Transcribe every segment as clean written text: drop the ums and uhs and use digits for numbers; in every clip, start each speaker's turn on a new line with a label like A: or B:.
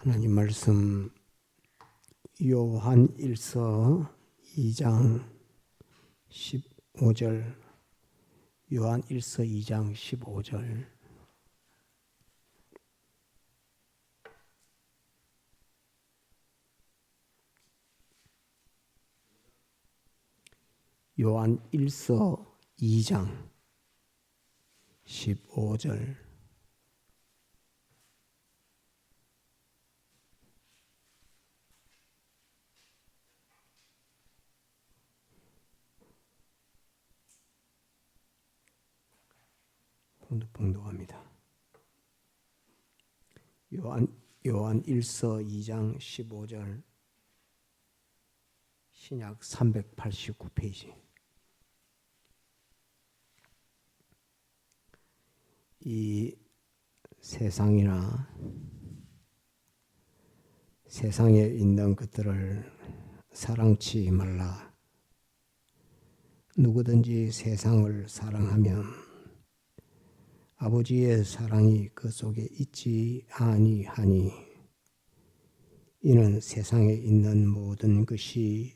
A: 하나님 말씀 요한 1서 2장 15절 요한 1서 2장 15절 요한 1서 2장 15절 봉독합니다. 요한 1서 2장 15절 신약 389페이지. 이 세상이나 세상에 있는 것들을 사랑치 말라. 누구든지 세상을 사랑하면 아버지의 사랑이 그 속에 있지 아니하니 이는 세상에 있는 모든 것이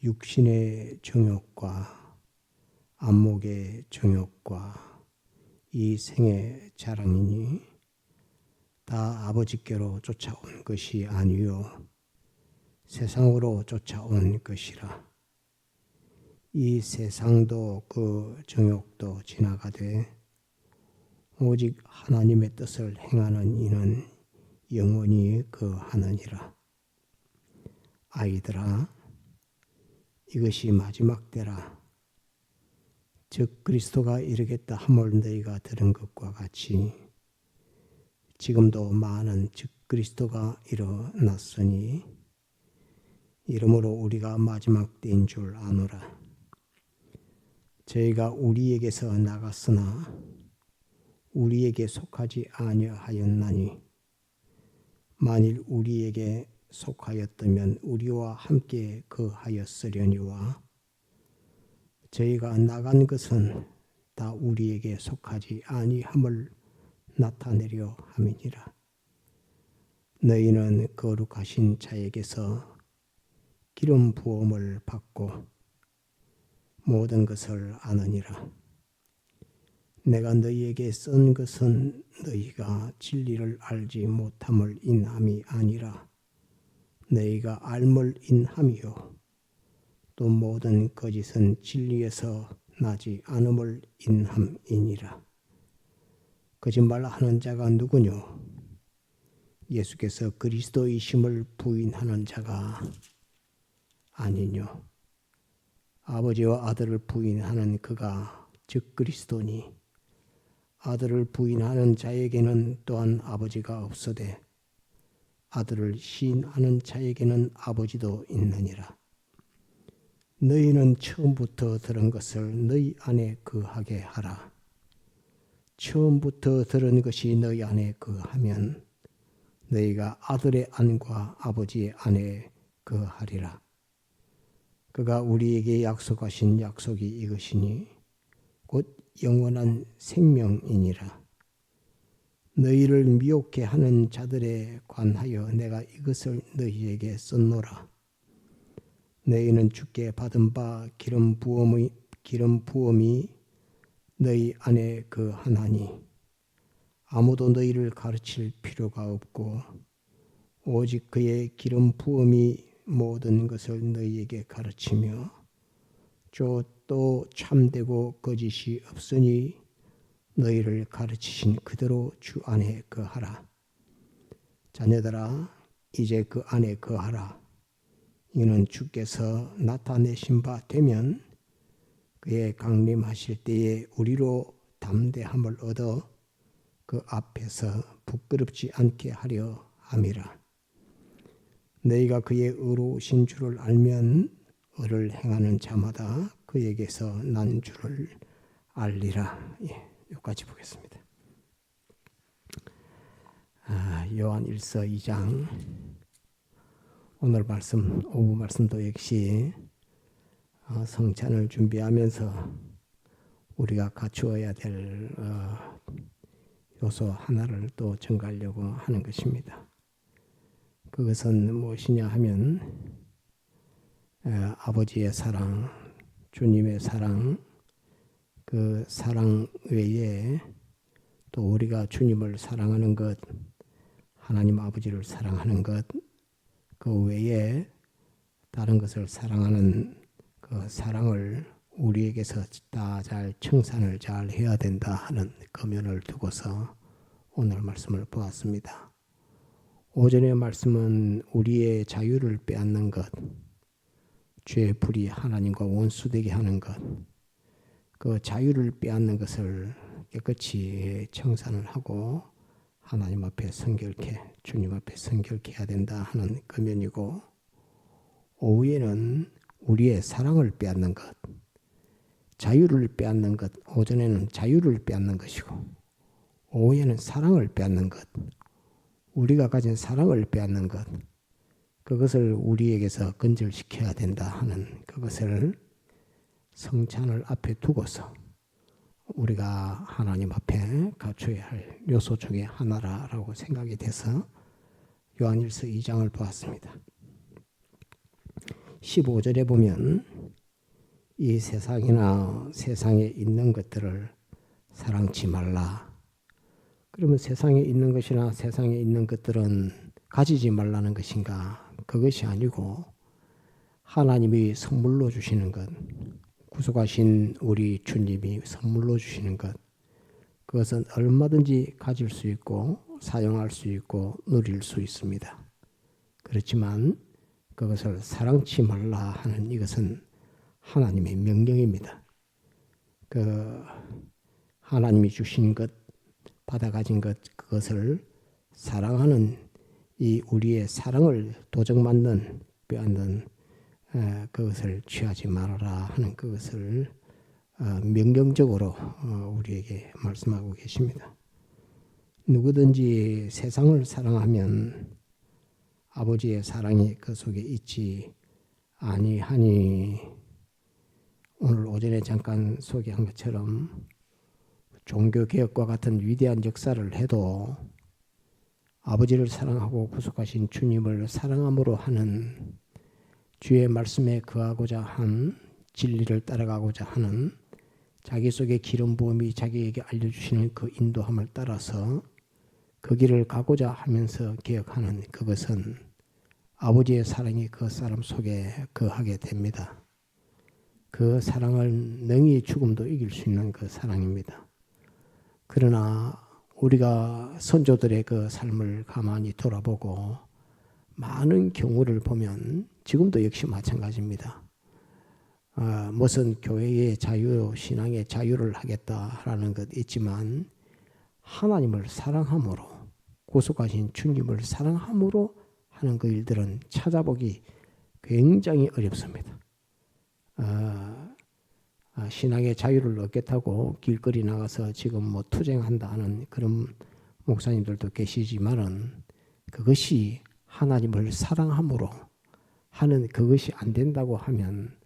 A: 육신의 정욕과 안목의 정욕과 이 생의 자랑이니 다 아버지께로 쫓아온 것이 아니요 세상으로 쫓아온 것이라. 이 세상도 그 정욕도 지나가되 오직 하나님의 뜻을 행하는 이는 영원히 거하느니라. 아이들아, 이것이 마지막 때라. 즉 그리스도가 이르겠다 함을 너희가 들은 것과 같이 지금도 많은 즉 그리스도가 일어났으니 이러므로 우리가 마지막 때인 줄 아노라. 저희가 우리에게서 나갔으나 우리에게 속하지 아니하였나니 만일 우리에게 속하였다면 우리와 함께 거하였으려니와 저희가 나간 것은 다 우리에게 속하지 아니함을 나타내려 함이니라. 너희는 거룩하신 자에게서 기름 부음을 받고 모든 것을 아느니라. 내가 너희에게 쓴 것은 너희가 진리를 알지 못함을 인함이 아니라 너희가 알물 인함이요 또 모든 거짓은 진리에서 나지 않음을 인함이니라. 거짓말하는 자가 누구뇨? 예수께서 그리스도이심을 부인하는 자가 아니뇨. 아버지와 아들을 부인하는 그가 즉 그리스도니 아들을 부인하는 자에게는 또한 아버지가 없으되 아들을 시인하는 자에게는 아버지도 있느니라. 너희는 처음부터 들은 것을 너희 안에 거하게 하라. 처음부터 들은 것이 너희 안에 거하면 너희가 아들의 안과 아버지의 안에 거하리라. 그가 우리에게 약속하신 약속이 이것이니 곧 영원한 생명이니라. 너희를 미혹해 하는 자들에 관하여 내가 이것을 너희에게 썼노라. 너희는 주께 받은 바 기름 부음이 너희 안에 거하나니 아무도 너희를 가르칠 필요가 없고 오직 그의 기름 부음이 모든 것을 너희에게 가르치며 또 참되고 거짓이 없으니 너희를 가르치신 그대로 주 안에 거하라. 자녀들아 이제 그 안에 거하라. 이는 주께서 나타내신 바 되면 그의 강림하실 때에 우리로 담대함을 얻어 그 앞에서 부끄럽지 않게 하려 함이라. 너희가 그의 의로우신 줄을 알면 의를 행하는 자마다 그에게서 난 줄을 알리라. 여기까지 보겠습니다. 요한 1서 2장 오늘 말씀, 오후 말씀도 역시 성찬을 준비하면서 우리가 갖추어야 될 요소 하나를 또 전가하려고 하는 것입니다. 그것은 무엇이냐 하면 아버지의 사랑, 주님의 사랑, 그 사랑 외에 또 우리가 주님을 사랑하는 것, 하나님 아버지를 사랑하는 것, 그 외에 다른 것을 사랑하는 그 사랑을 우리에게서 다 잘 청산을 잘 해야 된다 하는 거면을 두고서 오늘 말씀을 보았습니다. 오전의 말씀은 우리의 자유를 빼앗는 것, 죄의 불이 하나님과 원수되게 하는 것, 그 자유를 빼앗는 것을 깨끗이 청산을 하고 하나님 앞에 성결케, 주님 앞에 성결케 해야 된다 하는 거면이고, 오후에는 우리의 사랑을 빼앗는 것, 자유를 빼앗는 것, 오전에는 자유를 빼앗는 것이고 오후에는 사랑을 빼앗는 것, 우리가 가진 사랑을 빼앗는 것, 그것을 우리에게서 건절시켜야 된다 하는 그것을 성찬을 앞에 두고서 우리가 하나님 앞에 갖춰야 할 요소 중에 하나라고 생각이 돼서 요한일서 2장을 보았습니다. 15절에 보면 이 세상이나 세상에 있는 것들을 사랑치 말라. 그러면 세상에 있는 것이나 세상에 있는 것들은 가지지 말라는 것인가? 그것이 아니고 하나님이 선물로 주시는 것, 구속하신 우리 주님이 선물로 주시는 것, 그것은 얼마든지 가질 수 있고 사용할 수 있고 누릴 수 있습니다. 그렇지만 그것을 사랑치 말라 하는 이것은 하나님의 명령입니다. 그 하나님이 주신 것, 받아 가진 것, 그것을 사랑하는 이 우리의 사랑을 도적맞는 빼앗는 그것을 취하지 말아라 하는 그것을 명령적으로 우리에게 말씀하고 계십니다. 누구든지 세상을 사랑하면 아버지의 사랑이 그 속에 있지 아니하니, 오늘 오전에 잠깐 소개한 것처럼 종교개혁과 같은 위대한 역사를 해도 아버지를 사랑하고 구속하신 주님을 사랑함으로 하는 주의 말씀에 거하고자 한 진리를 따라가고자 하는 자기 속의 기름 부음이 자기에게 알려주시는 그 인도함을 따라서 그 길을 가고자 하면서 개혁하는 그것은 아버지의 사랑이 그 사람 속에 거하게 됩니다. 그 사랑을 능히 죽음도 이길 수 있는 그 사랑입니다. 그러나 우리가 선조들의 그 삶을 가만히 돌아보고 많은 경우를 보면 지금도 역시 마찬가지입니다. 무슨 교회의 자유, 신앙의 자유를 하겠다라는 것 있지만 하나님을 사랑함으로, 구속하신 주님을 사랑함으로 하는 그 일들은 찾아보기 굉장히 어렵습니다. 신앙의 자유를 얻겠다고 길거리 나가서 지금 뭐 투쟁한다 하는 그런 목사님들도 계시지만은 그것이 하나님을 사랑함으로 하는 그것이 안 된다고 하면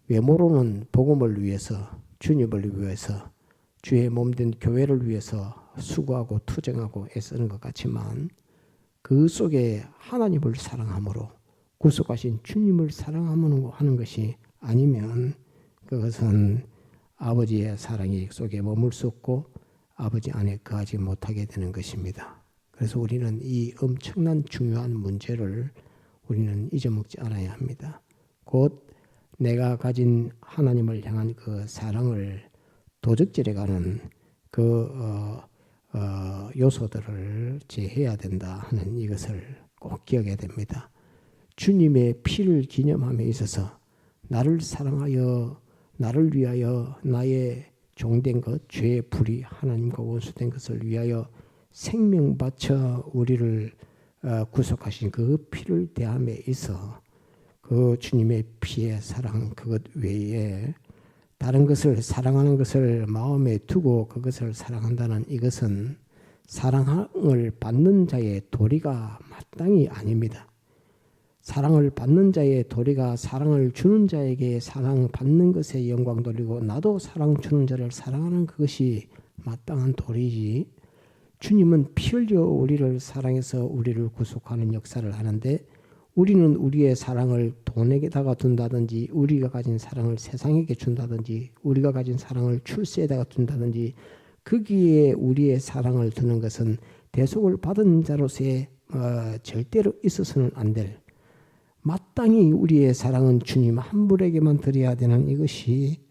A: 외모로는 복음을 위해서, 주님을 위해서, 주의 몸된 교회를 위해서 수고하고 투쟁하고 애쓰는 것 같지만 그 속에 하나님을 사랑함으로, 구속하신 주님을 사랑함으로 하는 것이 아니면 그것은 아버지의 사랑이 속에 머물 수 없고 아버지 안에 거하지 못하게 되는 것입니다. 그래서 우리는 이 엄청난 중요한 문제를 우리는 잊어먹지 않아야 합니다. 곧 내가 가진 하나님을 향한 그 사랑을 도적질해가는 그 요소들을 제해야 된다 하는 이것을 꼭 기억해야 됩니다. 주님의 피를 기념함에 있어서 나를 사랑하여 나를 위하여 나의 종된 것, 죄의 불이 하나님과 원수된 것을 위하여 생명 바쳐 우리를 구속하신 그 피를 대함에 있어 그 주님의 피의 사랑 그것 외에 다른 것을 사랑하는 것을 마음에 두고 그것을 사랑한다는 이것은 사랑을 받는 자의 도리가 마땅히 아닙니다. 사랑을 받는 자의 도리가 사랑을 주는 자에게 사랑받는 것에 영광 돌리고 나도 사랑 주는 자를 사랑하는 그것이 마땅한 도리지, 주님은 피 흘려 우리를 사랑해서 우리를 구속하는 역사를 하는데 우리는 우리의 사랑을 돈에다가 둔다든지 우리가 가진 사랑을 세상에게 준다든지 우리가 가진 사랑을 출세에다가 둔다든지 거기에 우리의 사랑을 두는 것은 대속을 받은 자로서의 절대로 있어서는 안 될 마땅히 우리의 사랑은 주님 한 분에게만 드려야 되는 이것이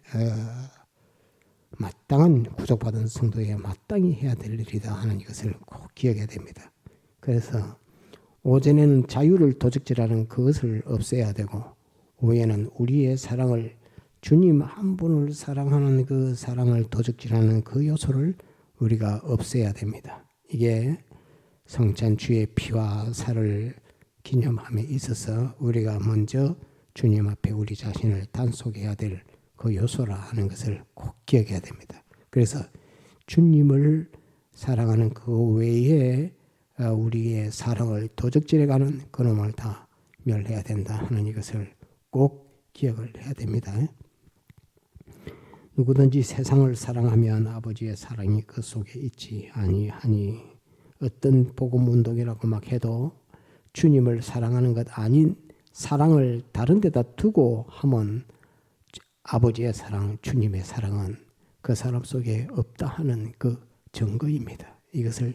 A: 마땅한 구속받은 성도에게 마땅히 해야 될 일이다 하는 이것을 꼭 기억해야 됩니다. 그래서 오전에는 자유를 도적질하는 그것을 없애야 되고 오후에는 우리의 사랑을 주님 한 분을 사랑하는 그 사랑을 도적질하는 그 요소를 우리가 없애야 됩니다. 이게 성찬주의 피와 살을 기념함에 있어서 우리가 먼저 주님 앞에 우리 자신을 단속해야 될 그 요소라 하는 것을 꼭 기억해야 됩니다. 그래서 주님을 사랑하는 그 외에 우리의 사랑을 도적질해가는 그놈을 다 멸해야 된다 하는 이것을 꼭 기억을 해야 됩니다. 누구든지 세상을 사랑하면 아버지의 사랑이 그 속에 있지 아니하니 어떤 복음운동이라고 막 해도 주님을 사랑하는 것 아닌 사랑을 다른 데다 두고 하면 아버지의 사랑, 주님의 사랑은 그 사람 속에 없다 하는 그 증거입니다. 이것을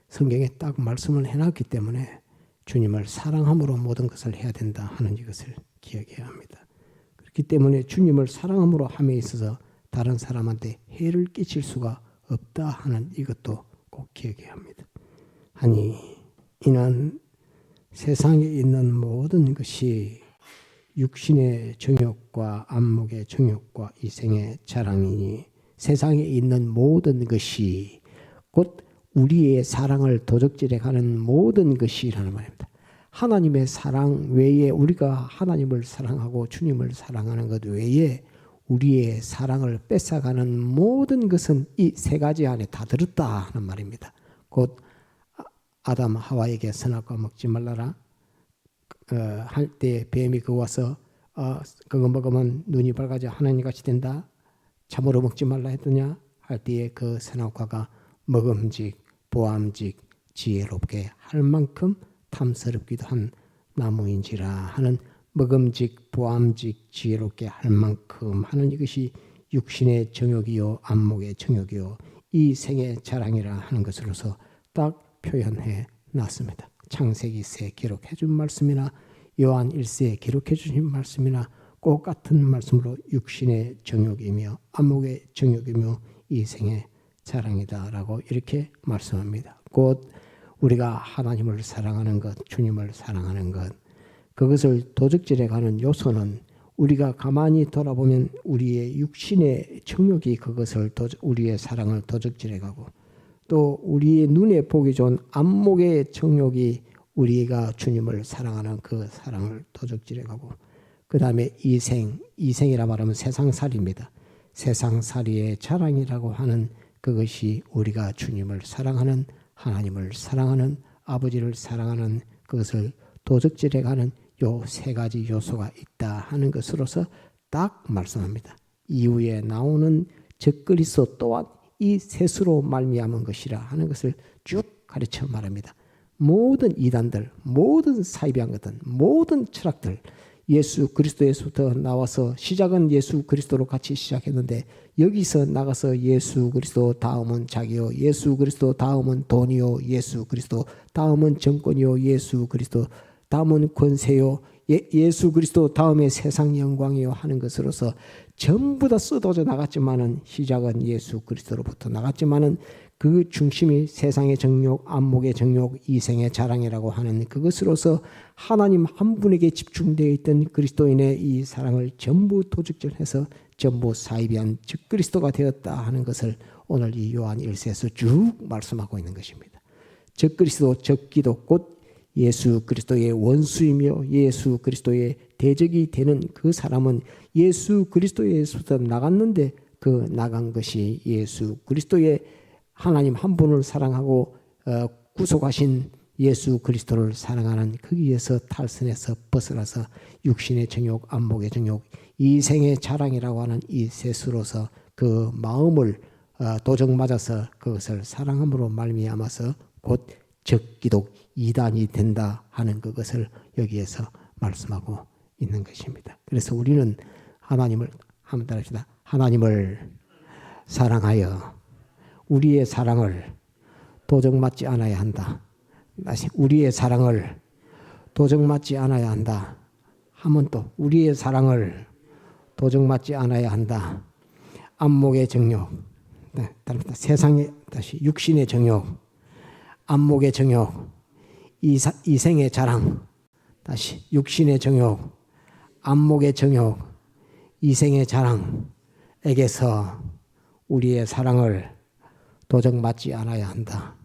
A: 성경에 딱 말씀을 해놨기 때문에 주님을 사랑함으로 모든 것을 해야 된다 하는 이것을 기억해야 합니다. 그렇기 때문에 주님을 사랑함으로 함에 있어서 다른 사람한테 해를 끼칠 수가 없다 하는 이것도 꼭 기억해야 합니다. 아니 이는 세상에 있는 모든 것이 육신의 정욕과 안목의 정욕과 이생의 자랑이니 세상에 있는 모든 것이 곧 우리의 사랑을 도적질해가는 모든 것이라는 말입니다. 하나님의 사랑 외에 우리가 하나님을 사랑하고 주님을 사랑하는 것 외에 우리의 사랑을 뺏어가는 모든 것은 이 세 가지 안에 다 들었다 하는 말입니다. 곧 아담 하와에게 선악과 먹지 말라라 할 때 뱀이 그 와서 그거 먹으면 눈이 밝아져 하나님같이 된다. 참으로 먹지 말라 했더냐 할 때에 그 선악과가 먹음직 보암직 지혜롭게 할 만큼 탐스럽기도 한 나무인지라 하는 먹음직 보암직 지혜롭게 할 만큼 하는 이것이 육신의 정욕이요 안목의 정욕이요 이 생의 자랑이라 하는 것으로서 딱 표현해 놨습니다. 창세기서에 기록해 준 말씀이나 요한 1서에 기록해 주신 말씀이나 꼭 같은 말씀으로 육신의 정욕이며 안목의 정욕이며 이생의 자랑이다라고 이렇게 말씀합니다. 곧 우리가 하나님을 사랑하는 것, 주님을 사랑하는 것, 그것을 도적질해가는 요소는 우리가 가만히 돌아보면 우리의 육신의 정욕이 그것을 우리의 사랑을 도적질해가고 또 우리의 눈에 보기 좋은 안목의 정욕이 우리가 주님을 사랑하는 그 사랑을 도적질해가고 그 다음에 이생이라 말하면 세상살이입니다. 세상살이의 자랑이라고 하는 그것이 우리가 주님을 사랑하는 하나님을 사랑하는 아버지를 사랑하는 그것을 도적질해가는 요 세 가지 요소가 있다 하는 것으로서 딱 말씀합니다. 이후에 나오는 적그리스도 또한 이 셋으로 말미암은 것이라 하는 것을 쭉 가르쳐 말합니다. 모든 이단들, 모든 사이비한 것들, 모든 철학들 예수 그리스도에서부터 나와서 시작은 예수 그리스도로 같이 시작했는데 여기서 나가서 예수 그리스도 다음은 자기요, 예수 그리스도 다음은 돈이요, 예수 그리스도 다음은 정권이요, 예수 그리스도 다음은 권세요, 예수 그리스도 다음에 세상 영광이요 하는 것으로서 전부 다 쏟아져 나갔지만은 시작은 예수 그리스도로부터 나갔지만은 그 중심이 세상의 정욕, 안목의 정욕, 이생의 자랑이라고 하는 그것으로서 하나님 한 분에게 집중되어 있던 그리스도인의 이 사랑을 전부 도적질해서 전부 사이비한 적그리스도가 되었다 하는 것을 오늘 이 요한 1서에서 쭉 말씀하고 있는 것입니다. 적그리스도, 적기도 곧 예수 그리스도의 원수이며 예수 그리스도의 대적이 되는 그 사람은 예수 그리스도에서부터 나갔는데 그 나간 것이 예수 그리스도의 하나님 한 분을 사랑하고 구속하신 예수 그리스도를 사랑하는 거기에서 탈선해서 벗어나서 육신의 정욕, 안목의 정욕, 이생의 자랑이라고 하는 이 셋으로서 그 마음을 도적 맞아서 그것을 사랑함으로 말미암아서 곧 적기독 이단이 된다 하는 그것을 여기에서 말씀하고 있는 것입니다. 그래서 우리는 하나님을 한번 따라합시다. 하나님을 사랑하여 우리의 사랑을 도적 맞지 않아야 한다. 다시 우리의 사랑을 도적 맞지 않아야 한다. 한번 또 우리의 사랑을 도적 맞지 않아야 한다. 안목의 정욕, 세상의 다시 육신의 정욕, 안목의 정욕, 이생의 자랑, 다시 육신의 정욕, 안목의 정욕, 이생의 자랑에게서 우리의 사랑을 도적 맞지 않아야 한다.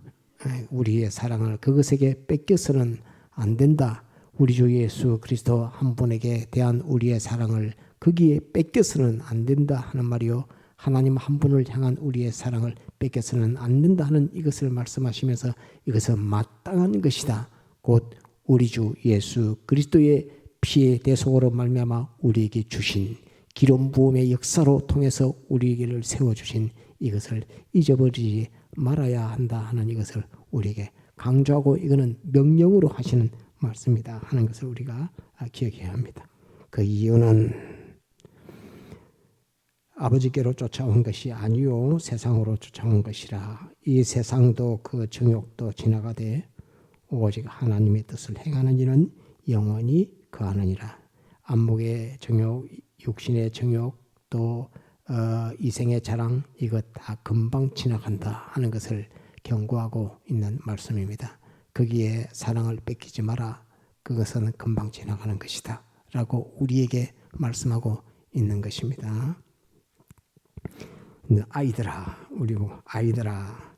A: 우리의 사랑을 그것에게 뺏겨서는 안 된다. 우리 주 예수 그리스도 한 분에게 대한 우리의 사랑을 거기에 뺏겨서는 안 된다 하는 말이요. 하나님 한 분을 향한 우리의 사랑을 뺏겨서는 안 된다 하는 이것을 말씀하시면서 이것은 마땅한 것이다. 곧 우리 주 예수 그리스도의 피의 대속으로 말미암아 우리에게 주신 기름 부음의 역사로 통해서 우리에게를 세워주신 이것을 잊어버리지 말아야 한다 하는 이것을 우리에게 강조하고 이거는 명령으로 하시는 말씀이다 하는 것을 우리가 기억해야 합니다. 그 이유는 아버지께로 쫓아온 것이 아니요 세상으로 쫓아온 것이라. 이 세상도 그 정욕도 지나가되 오직 하나님의 뜻을 행하는 이는 영원히 거하느니라. 안목의 정욕, 육신의 정욕, 또 이생의 자랑 이것 다 금방 지나간다 하는 것을 경고하고 있는 말씀입니다. 거기에 사랑을 뺏기지 마라. 그것은 금방 지나가는 것이다 라고 우리에게 말씀하고 있는 것입니다. 아이들아, 우리 아이들아,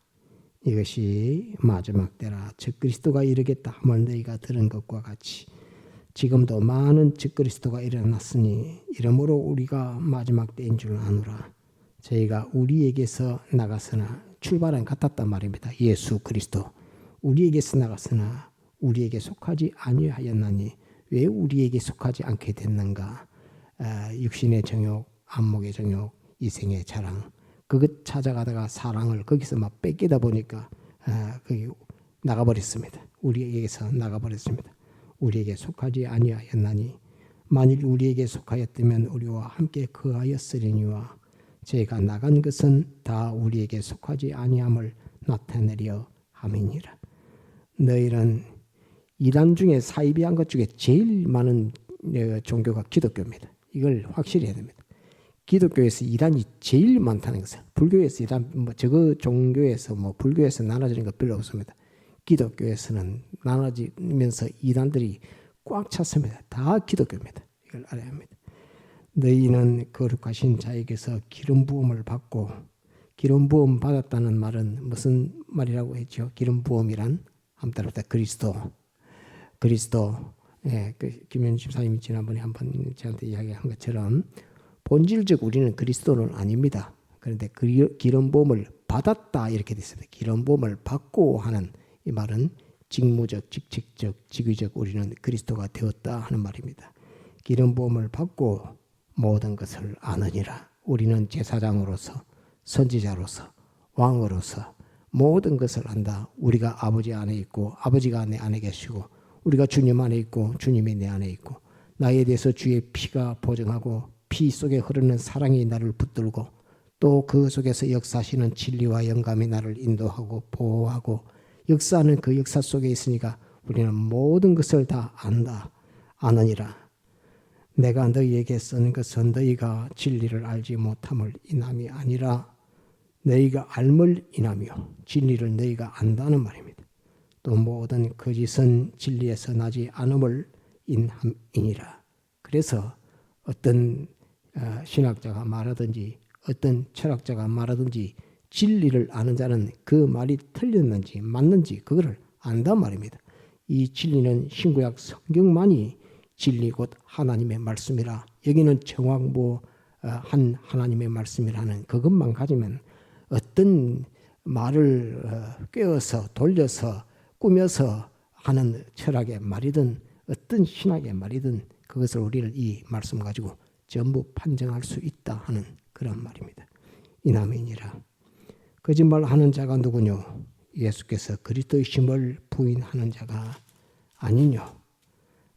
A: 이것이 마지막 때라 적그리스도가 이르겠다 함을 너희가 들은 것과 같이 지금도 많은 적그리스도가 일어났으니 이러므로 우리가 마지막 때인 줄 아노라. 저희가 우리에게서 나갔으나 출발은 같았단 말입니다. 예수 그리스도 우리에게서 나갔으나 우리에게 속하지 아니하였나니 왜 우리에게 속하지 않게 됐는가. 육신의 정욕, 안목의 정욕, 이생의 자랑 그것 찾아가다가 사랑을 거기서 막 뺏기다 보니까 거기 나가버렸습니다. 우리에게서 나가버렸습니다. 우리에게 속하지 아니하였나니 만일 우리에게 속하였다면 우리와 함께 거하였으리니와 저희가 나간 것은 다 우리에게 속하지 아니함을 나타내려 함이니라. 너희는 이단 중에 사이비한 것 중에 제일 많은 종교가 기독교입니다. 이걸 확실히 해야 됩니다. 기독교에서 이단이 제일 많다는 것을. 불교에서 이단, 저거 종교에서 불교에서 나눠지는 거 별로 없습니다. 기독교에서는 나눠지면서 이단들이 꽉 찼습니다. 다 기독교입니다. 이걸 알아야 합니다. 너희는 거룩하신 자에게서 기름 부음을 받고, 기름 부음 받았다는 말은 무슨 말이라고 했죠? 기름 부음이란 한번 따라합시다. 그리스도. 예, 김현주 집사님이 지난번에 한번 저한테 이야기한 것처럼 본질적 우리는 그리스도는 아닙니다. 그런데 기름 부음을 받았다 이렇게 되어 있습니다. 기름 부음을 받고 하는 이 말은 직무적, 직책적, 직위적 우리는 그리스도가 되었다 하는 말입니다. 기름 부음을 받고 모든 것을 아느니라. 우리는 제사장으로서, 선지자로서, 왕으로서 모든 것을 안다. 우리가 아버지 안에 있고 아버지가 내 안에 계시고 우리가 주님 안에 있고 주님이 내 안에 있고 나에 대해서 주의 피가 보증하고 피 속에 흐르는 사랑이 나를 붙들고 또 그 속에서 역사하시는 진리와 영감이 나를 인도하고 보호하고 역사하는 그 역사 속에 있으니까 우리는 모든 것을 다 안다. 아느니라. 내가 너희에게 쓴 것은 너희가 진리를 알지 못함을 인함이 아니라 너희가 알물 인하며 진리를 너희가 안다는 말입니다. 또 모든 거짓은 진리에서 나지 않음을 인함이니라. 그래서 어떤 신학자가 말하든지 어떤 철학자가 말하든지 진리를 아는 자는 그 말이 틀렸는지 맞는지 그거를 안단 말입니다. 이 진리는 신구약 성경만이 진리 곧 하나님의 말씀이라. 여기는 정확무한 하나님의 말씀이라는 그것만 가지면 어떤 말을 꿰어서 돌려서 꾸며서 하는 철학의 말이든 어떤 신학의 말이든 그것을 우리는 이 말씀 가지고 전부 판정할 수 있다 하는 그런 말입니다. 이남이니라. 거짓말하는 자가 누구뇨? 예수께서 그리스도이심을 부인하는 자가 아니뇨.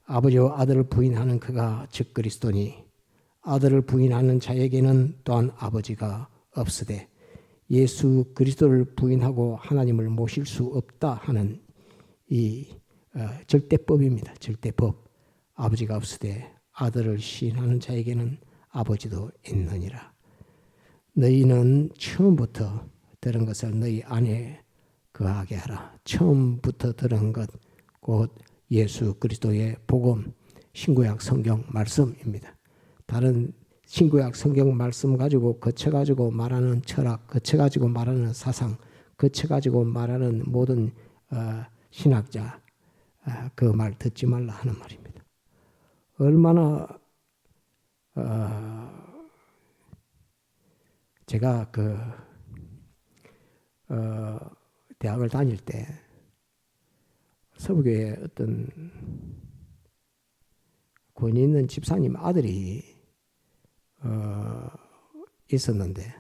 A: 아버지와 아들을 부인하는 그가 즉 그리스도니 아들을 부인하는 자에게는 또한 아버지가 없으되 예수 그리스도를 부인하고 하나님을 모실 수 없다 하는 이 절대법입니다. 절대법. 아버지가 없으되 아들을 시인하는 자에게는 아버지도 있느니라. 너희는 처음부터 들은 것을 너희 안에 거하게 하라. 처음부터 들은 것 곧 예수 그리스도의 복음, 신구약 성경 말씀입니다. 다른 신구약 성경 말씀 가지고 거쳐가지고 말하는 철학, 거쳐가지고 말하는 사상, 거쳐가지고 말하는 모든 신학자 그 말 듣지 말라 하는 말입니다. 얼마나 제가 대학을 다닐 때 서부교회 어떤 권위 있는 집사님 아들이 있었는데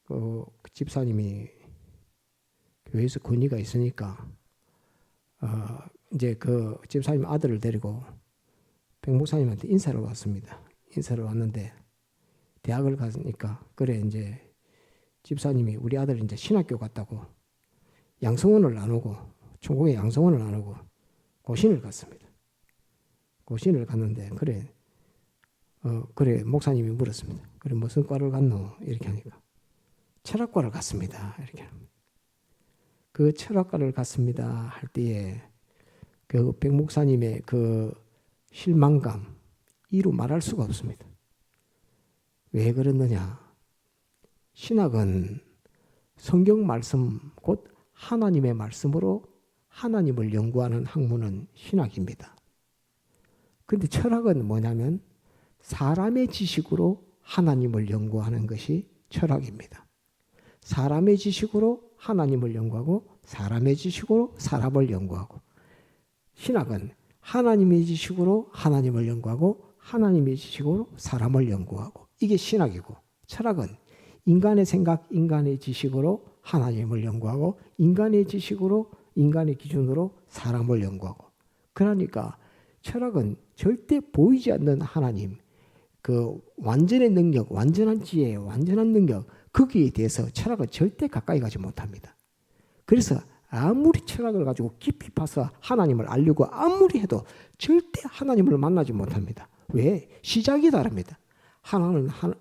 A: 그 집사님이 교회에서 권위가 있으니까 이제 그 집사님 아들을 데리고 백 목사님한테 인사를 왔습니다. 인사를 왔는데 대학을 가니까 그래 이제 집사님이 우리 아들 이제 신학교 갔다고 양성원을 나누고 총공의 양성원을 나누고 고신을 갔습니다. 고신을 갔는데 그래 목사님이 물었습니다. 그래 무슨 과를 갔노? 이렇게 하니까 철학과를 갔습니다. 이렇게 합니다. 그 철학과를 갔습니다 할 때에 그 백 목사님의 그 실망감 이루 말할 수가 없습니다. 왜 그랬느냐? 신학은 성경 말씀 곧 하나님의 말씀으로 하나님을 연구하는 학문은 신학입니다. 그런데 철학은 뭐냐면 사람의 지식으로 하나님을 연구하는 것이 철학입니다. 사람의 지식으로 하나님을 연구하고 사람의 지식으로 사람을 연구하고 신학은 하나님의 지식으로 하나님을 연구하고 하나님의 지식으로 사람을 연구하고 이게 신학이고 철학은 인간의 생각, 인간의 지식으로 하나님을 연구하고 인간의 지식으로 인간의 기준으로 사람을 연구하고 그러니까 철학은 절대 보이지 않는 하나님 그 완전의 능력, 완전한 지혜, 완전한 능력 거기에 대해서 철학은 절대 가까이 가지 못합니다. 그래서 아무리 철학을 가지고 깊이 파서 하나님을 알려고 아무리 해도 절대 하나님을 만나지 못합니다. 왜? 시작이 다릅니다.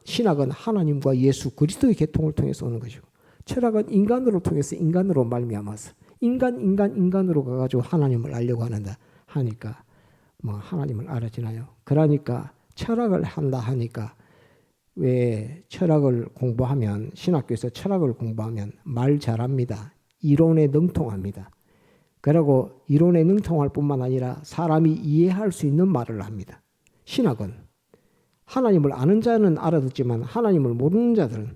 A: 신학은 하나님과 예수 그리스도의 계통을 통해서 오는 것이고 철학은 인간으로 통해서 인간으로 말미암아서 인간으로 가가지고 하나님을 알려고 하니까 뭐 하나님을 알아지나요? 그러니까 철학을 한다 하니까 왜 철학을 공부하면 신학교에서 철학을 공부하면 말 잘합니다. 이론에 능통합니다. 그리고 이론에 능통할 뿐만 아니라 사람이 이해할 수 있는 말을 합니다. 신학은 하나님을 아는 자는 알아듣지만 하나님을 모르는 자들은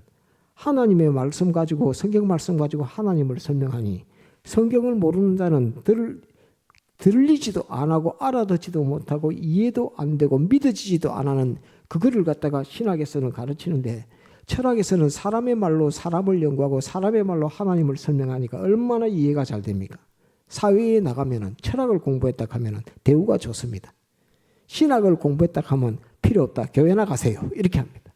A: 하나님의 말씀 가지고 성경 말씀 가지고 하나님을 설명하니 성경을 모르는 자는 들리지도 안 하고 알아듣지도 못하고 이해도 안 되고 믿어지지도 안 하는 그거를 갖다가 신학에서는 가르치는데 철학에서는 사람의 말로 사람을 연구하고 사람의 말로 하나님을 설명하니까 얼마나 이해가 잘 됩니까? 사회에 나가면은 철학을 복무했다 하면은 대우가 좋습니다. 신학을 공부했다 하면 필요 없다. 교회 나가세요. 이렇게 합니다.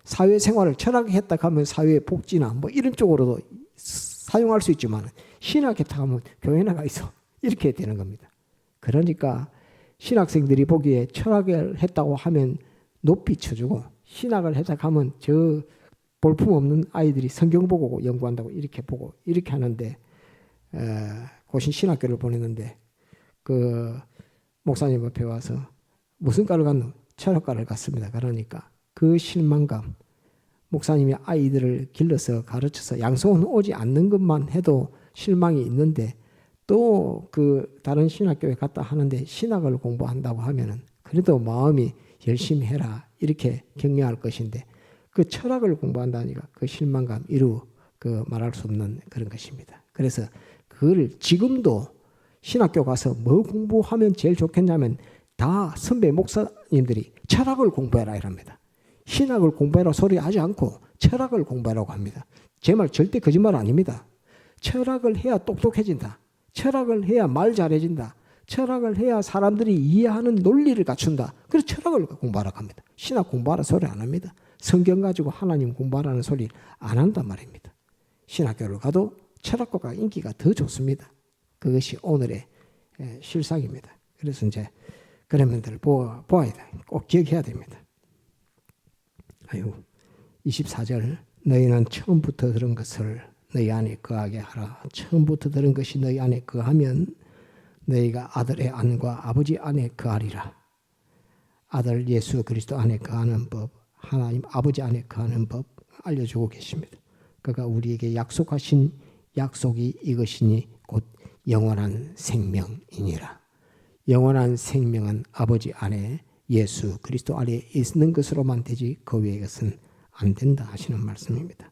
A: 사회생활을 철학했다 하면 사회 복지나 뭐 이런 쪽으로도 사용할 수 있지만 신학했다 하면 교회 나가 있어. 이렇게 되는 겁니다. 그러니까 신학생들이 보기에 철학을 했다고 하면 높이 쳐주고 신학을 했다 하면 저 볼품없는 아이들이 성경 보고 연구한다고 이렇게 보고 이렇게 하는데 고신 신학교를 보냈는데 그 목사님 앞에 와서 무슨 과를 갔노? 철학과를 갔습니다. 그러니까 그 실망감 목사님이 아이들을 길러서 가르쳐서 양성은 오지 않는 것만 해도 실망이 있는데 또 그 다른 신학교에 갔다 하는데 신학을 공부한다고 하면은 그래도 마음이 열심히 해라 이렇게 격려할 것인데 그 철학을 공부한다니까 그 실망감 이루 그 말할 수 없는 그런 것입니다. 그래서 그걸 지금도 신학교 가서 뭐 공부하면 제일 좋겠냐면 다 선배 목사님들이 철학을 공부해라 이랍니다. 신학을 공부해라 소리 하지 않고 철학을 공부하라고 합니다. 제 말 절대 거짓말 아닙니다. 철학을 해야 똑똑해진다. 철학을 해야 말 잘해진다. 철학을 해야 사람들이 이해하는 논리를 갖춘다. 그래서 철학을 공부하라고 합니다. 신학 공부하라 소리 안 합니다. 성경 가지고 하나님 공부하라는 소리 안 한단 말입니다. 신학교를 가도 철학과가 인기가 더 좋습니다. 그것이 오늘의 실상입니다. 그래서 이제 그런 면들을 보아야 돼. 꼭 기억해야 됩니다. 24절 너희는 처음부터 들은 것을 너희 안에 거하게 하라. 처음부터 들은 것이 너희 안에 거하면 너희가 아들의 안과 아버지 안에 거하리라. 아들 예수 그리스도 안에 거하는 법, 하나님 아버지 안에 거하는 법 알려주고 계십니다. 그가 우리에게 약속하신 약속이 이것이니 곧 영원한 생명이니라. 영원한 생명은 아버지 안에 예수 그리스도 안에 있는 것으로만 되지 그 외의 것은 안 된다 하시는 말씀입니다.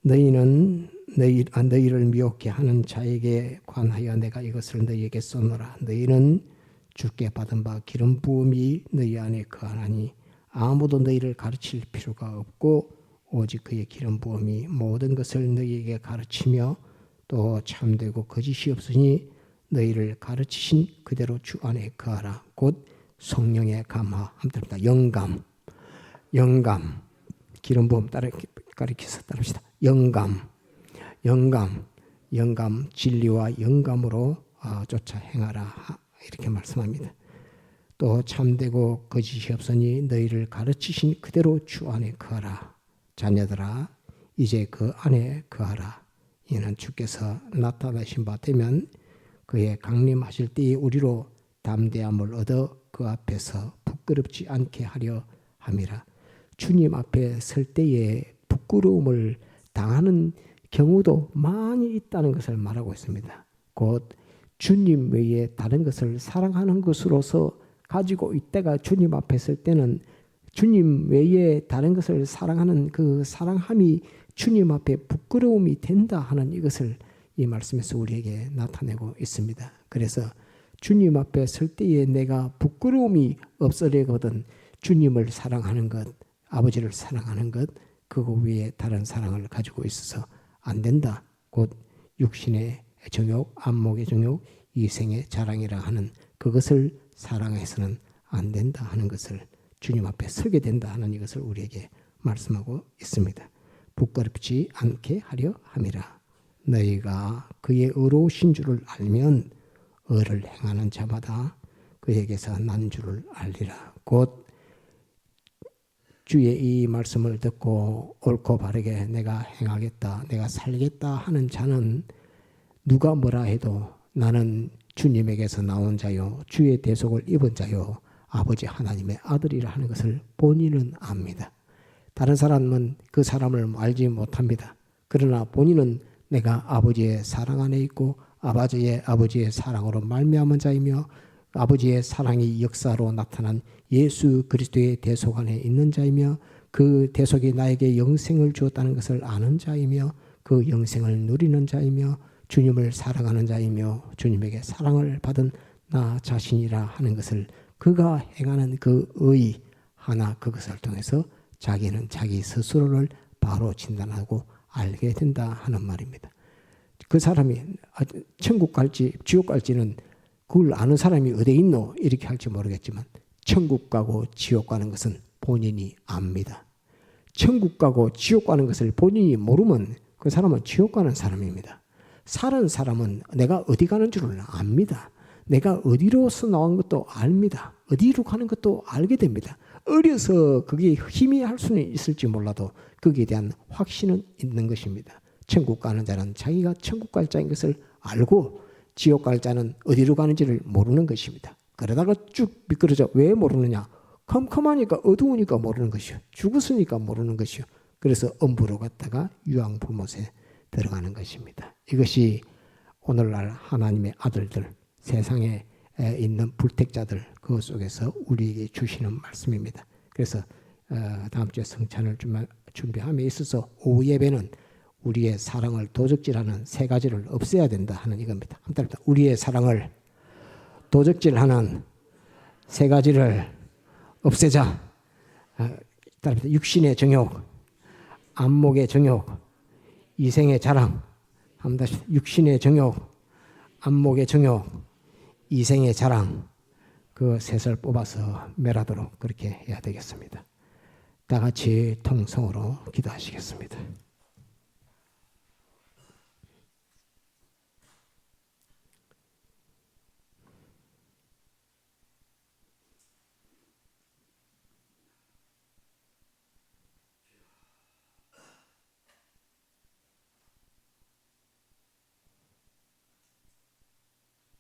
A: 너희는 너희를 미혹게 하는 자에게 관하여 내가 이것을 너희에게 쏘노라. 너희는 주께 받은 바 기름 부음이 너희 안에 거하나니 아무도 너희를 가르칠 필요가 없고 오직 그의 기름 부음이 모든 것을 너희에게 가르치며 또 참되고 거짓이 없으니 너희를 가르치신 그대로 주 안에 거하라. 곧 성령의 감화 함께 영감 기름 부음 가리켜서 따릅시다. 영감 진리와 영감으로 쫓아 행하라 이렇게 말씀합니다. 또 참되고 거짓이 없으니 너희를 가르치신 그대로 주 안에 거하라. 자녀들아 이제 그 안에 거하라. 이는 주께서 나타나신 바 되면 그의 강림하실 때에 우리로 담대함을 얻어 그 앞에서 부끄럽지 않게 하려 함이라. 주님 앞에 설 때에 부끄러움을 당하는 경우도 많이 있다는 것을 말하고 있습니다. 곧 주님 외에 다른 것을 사랑하는 것으로서 가지고 있다가 주님 앞에 설 때는 주님 외에 다른 것을 사랑하는 그 사랑함이 주님 앞에 부끄러움이 된다 하는 이것을 이 말씀에서 우리에게 나타내고 있습니다. 그래서 주님 앞에 설 때에 내가 부끄러움이 없으려거든 주님을 사랑하는 것, 아버지를 사랑하는 것, 그거 외에 다른 사랑을 가지고 있어서 안 된다. 곧 육신의 정욕, 안목의 정욕, 이생의 자랑이라 하는 그것을 사랑해서는 안 된다 하는 것을 주님 앞에 서게 된다 하는 이것을 우리에게 말씀하고 있습니다. 부끄럽지 않게 하려 함이라. 너희가 그의 의로우신 줄을 알면 의를 행하는 자마다 그에게서 난 줄을 알리라. 곧 주의 이 말씀을 듣고 옳고 바르게 내가 행하겠다, 내가 살겠다 하는 자는 누가 뭐라 해도 나는 주님에게서 나온 자요, 주의 대속을 입은 자요, 아버지 하나님의 아들이라 하는 것을 본인은 압니다. 다른 사람은 그 사람을 알지 못합니다. 그러나 본인은 내가 아버지의 사랑 안에 있고 아버지의 사랑으로 말미암은 자이며 아버지의 사랑이 역사로 나타난 예수 그리스도의 대속 안에 있는 자이며 그 대속이 나에게 영생을 주었다는 것을 아는 자이며 그 영생을 누리는 자이며 주님을 사랑하는 자이며 주님에게 사랑을 받은 나 자신이라 하는 것을 그가 행하는 그 의 하나 그것을 통해서 자기는 자기 스스로를 바로 진단하고 알게 된다 하는 말입니다. 그 사람이 천국 갈지 지옥 갈지는 그걸 아는 사람이 어디에 있노 이렇게 할지 모르겠지만 천국 가고 지옥 가는 것은 본인이 압니다. 천국 가고 지옥 가는 것을 본인이 모르면 그 사람은 지옥 가는 사람입니다. 사는 사람은 내가 어디 가는 줄을 압니다. 내가 어디로서 나온 것도 압니다. 어디로 가는 것도 알게 됩니다. 어려서 그게 희미할 수는 있을지 몰라도 거기에 대한 확신은 있는 것입니다. 천국 가는 자는 자기가 천국 갈 자인 것을 알고 지옥 갈 자는 어디로 가는지를 모르는 것입니다. 그러다가 쭉 미끄러져. 왜 모르느냐? 컴컴하니까 어두우니까 모르는 것이요. 죽었으니까 모르는 것이요. 그래서 엄부로 갔다가 유황불못에 들어가는 것입니다. 이것이 오늘날 하나님의 아들들, 세상에 있는 불택자들 그 속에서 우리에게 주시는 말씀입니다. 그래서 다음 주에 성찬을 준비함에 있어서 오후 예배는 우리의 사랑을 도적질하는 세 가지를 없애야 된다 하는 이겁니다. 우리의 사랑을 도적질하는 세 가지를 없애자. 육신의 정욕, 안목의 정욕, 이생의 자랑, 합니다. 육신의 정욕, 안목의 정욕, 이생의 자랑, 그 셋을 뽑아서 멸하도록 그렇게 해야 되겠습니다. 다 같이 통성으로 기도하시겠습니다.